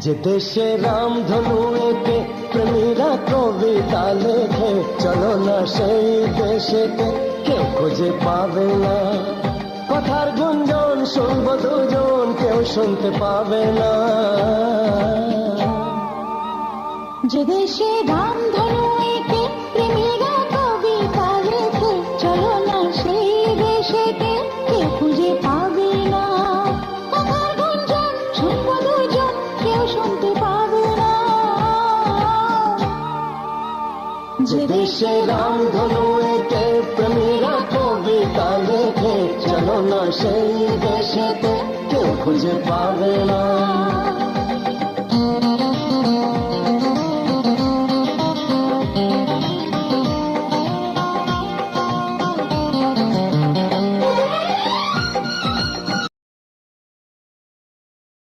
যে দেশে রামধনু এঁকে প্রেমীরা কবিতা লেখে, চলো না সেই দেশেতে, কেউ খুঁজে পাবে না। কথার গুঞ্জন শুনবো দুজন, কেউ শুনতে পাবে না। যে দেশে রামধনু এঁকে প্রেমীরা কবিতা লেখে, চলো না সেই দেশেতে, কেউ খুঁজে পাবে না। কথার গুঞ্জন শুনবো দুজন, কেউ শুনতে পাবে না। যে দেশে রামধনু এঁকে প্রেমীরা কবিতা লেখে, চলো না সেই দেশেতে, কেউ খুঁজে পাবে না।